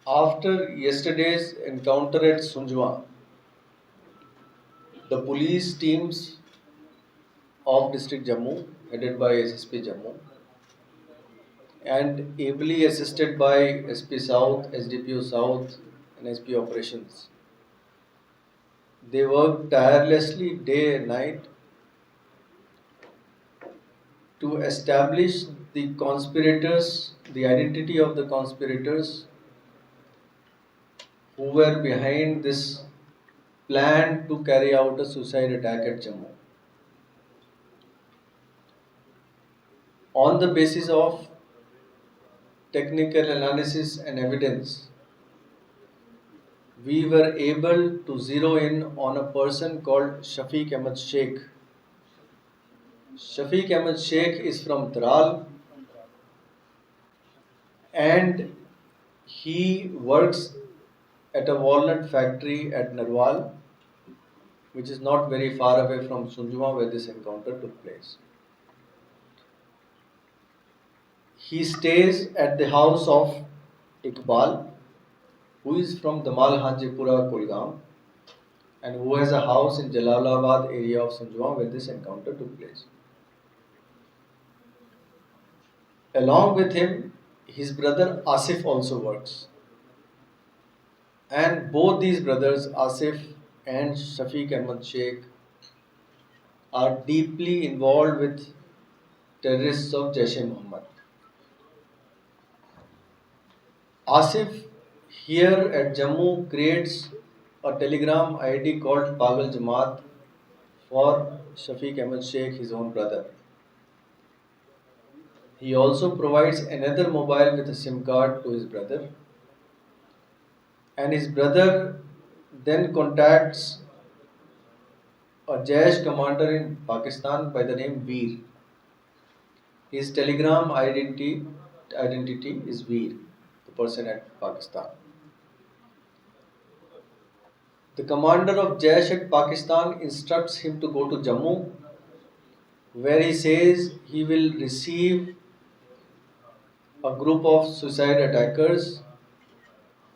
After yesterday's encounter at Sunjwan, the police teams of District Jammu, headed by SSP Jammu, and ably assisted by SP South, SDPO South, and SP Operations, they worked tirelessly day and night to establish the conspirators, the identity of the conspirators who were behind this plan to carry out a suicide attack at Jammu. On the basis of technical analysis and evidence, we were able to zero in on a person called Shafiq Ahmed Sheikh. Shafiq Ahmed Sheikh is from Dral and he works at a walnut factory at Narwal, which is not very far away from Sunjwa where this encounter took place. He stays at the house of Iqbal, who is from Damal Hanjipura, Kulgam, and who has a house in Jalalabad area of Sunjwan where this encounter took place. Along with him, his brother Asif also works. And both these brothers, Asif and Shafiq Ahmed Sheikh, are deeply involved with terrorists of Jaish-e-Mohammed. Asif here at Jammu creates a telegram ID called Pagal Jamaat for Shafiq Ahmed Sheikh, his own brother. He also provides another mobile with a SIM card to his brother, and his brother then contacts a Jaish commander in Pakistan by the name Veer. His telegram identity is Veer, the person at Pakistan. The commander of Jaish at Pakistan instructs him to go to Jammu, where he says he will receive a group of suicide attackers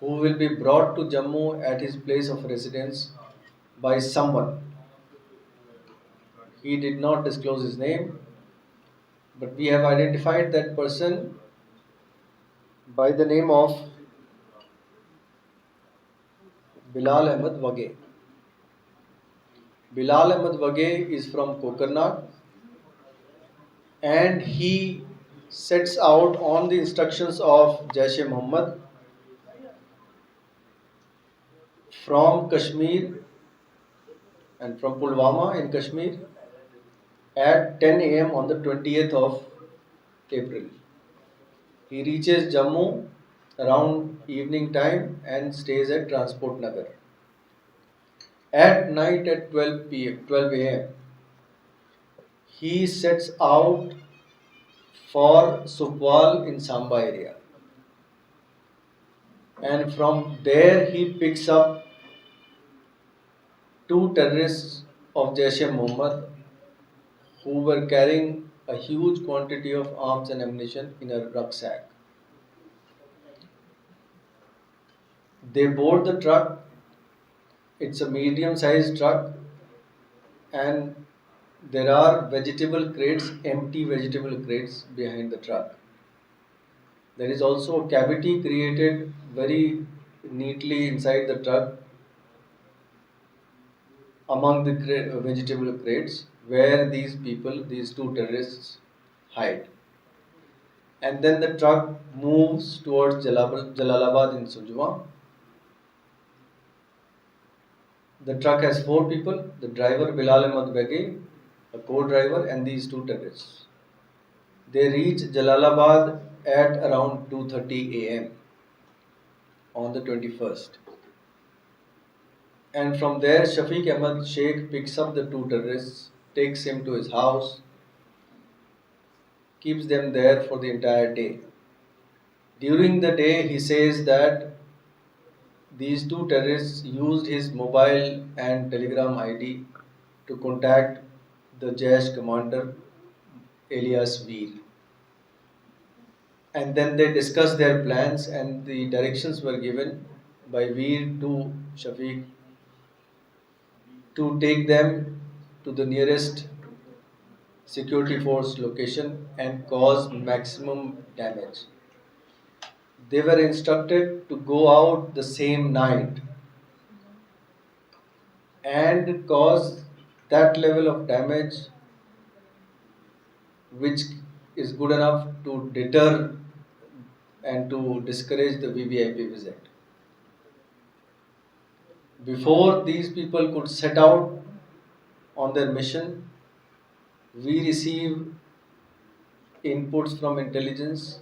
who will be brought to Jammu at his place of residence by someone. He did not disclose his name, but we have identified that person by the name of Bilal Ahmed Wage. Bilal Ahmed Wage is from Kokarnak and he sets out on the instructions of Jaish-e-Mohammed from Kashmir and from Pulwama in Kashmir at 10 a.m. on the 20th of April. He reaches Jammu around evening time and stays at Transport Nagar. At night at 12 a.m., he sets out for Sukwal in Samba area. And from there he picks up two terrorists of Jaish-e-Mohammed who were carrying a huge quantity of arms and ammunition in a rucksack. They board the truck. It's a medium-sized truck and there are vegetable crates, empty vegetable crates behind the truck. There is also a cavity created very neatly inside the truck among the vegetable crates where these people, these two terrorists, hide. And then the truck moves towards Jalalabad in Sunjwan. The truck has four people, the driver Bilal Ahmed Wage, a co-driver and these two terrorists. They reach Jalalabad at around 2:30 a.m. on the 21st. And from there, Shafiq Ahmed Sheikh picks up the two terrorists, takes him to his house, keeps them there for the entire day. During the day, he says that these two terrorists used his mobile and telegram ID to contact the Jaish commander alias Veer. and then they discussed their plans, and the directions were given by Veer to Shafiq to take them to the nearest security force location and cause maximum damage. They were instructed to go out the same night and cause that level of damage which is good enough to deter and to discourage the VVIP visit. Before these people could set out on their mission, we receive inputs from intelligence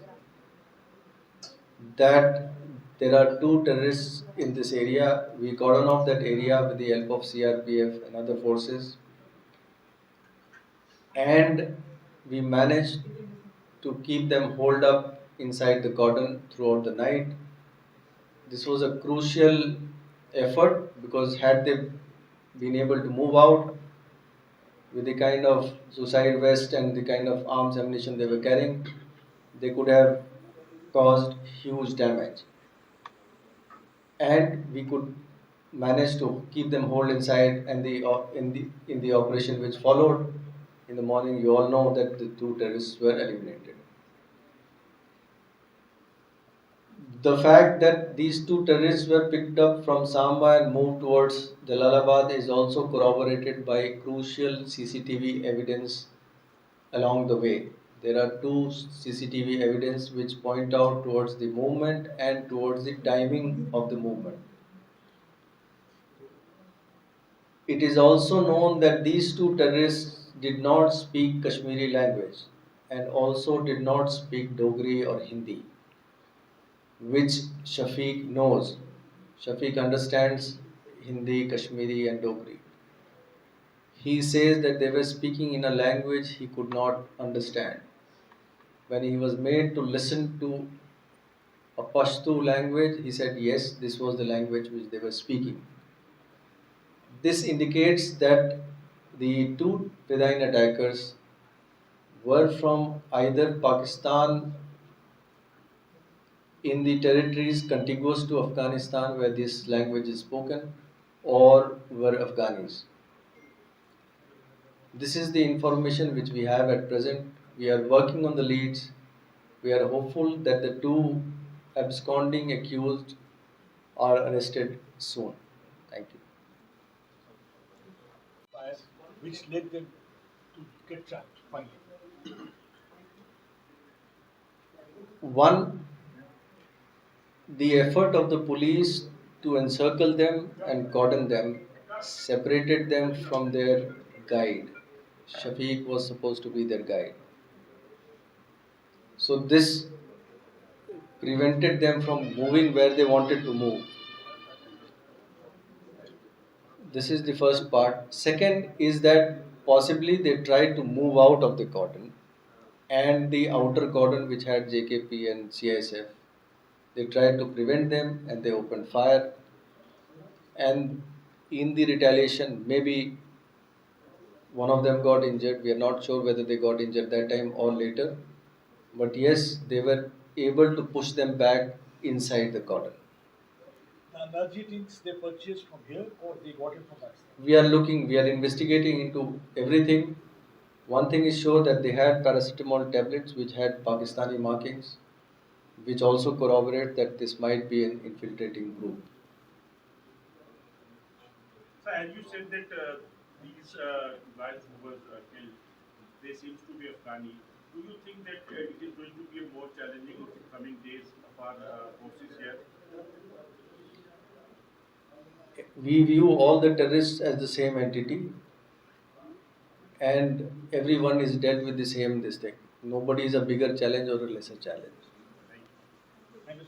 that there are two terrorists in this area. We cordon off that area with the help of CRPF and other forces, and we managed to keep them holed up inside the cordon throughout the night. This was a crucial effort because had they been able to move out with the kind of suicide vest and the kind of arms ammunition they were carrying, they could have caused huge damage. And we could manage to keep them hold inside. And in the operation which followed in the morning, you all know that the two terrorists were eliminated. The fact that these two terrorists were picked up from Samba and moved towards Jalalabad is also corroborated by crucial CCTV evidence along the way. There are two CCTV evidence which point out towards the movement and towards the timing of the movement. It is also known that these two terrorists did not speak Kashmiri language and also did not speak Dogri or Hindi, which Shafiq knows. Shafiq understands Hindi, Kashmiri, and Dogri. He says that they were speaking in a language he could not understand. When he was made to listen to a Pashto language, he said yes, this was the language which they were speaking. This indicates that the two Fedayeen attackers were from either Pakistan in the territories contiguous to Afghanistan where this language is spoken, or were Afghanis. This is the information which we have at present. We are working on the leads. We are hopeful that the two absconding accused are arrested soon. Thank you. Which led them to get trapped finally. One, the effort of the police to encircle them and cordon them separated them from their guide. Shafiq was supposed to be their guide. So this prevented them from moving where they wanted to move. This is the first part. Second is that possibly they tried to move out of the cordon, and the outer cordon which had JKP and CISF. They tried to prevent them and they opened fire. And in the retaliation, maybe one of them got injured. We are not sure whether they got injured that time or later. But yes, they were able to push them back inside the cordon. The energy things they purchased from here or they got it from that side? We are investigating into everything. One thing is sure that they had paracetamol tablets which had Pakistani markings, which also corroborate that this might be an infiltrating group. So, as you said that these guys who were killed, they seems to be Afghani. Do you think that it is going to be a more challenging in coming days of our forces here? We view all the terrorists as the same entity, and everyone is dealt with the same this thing. Nobody is a bigger challenge or a lesser challenge. Thank you. Thank you.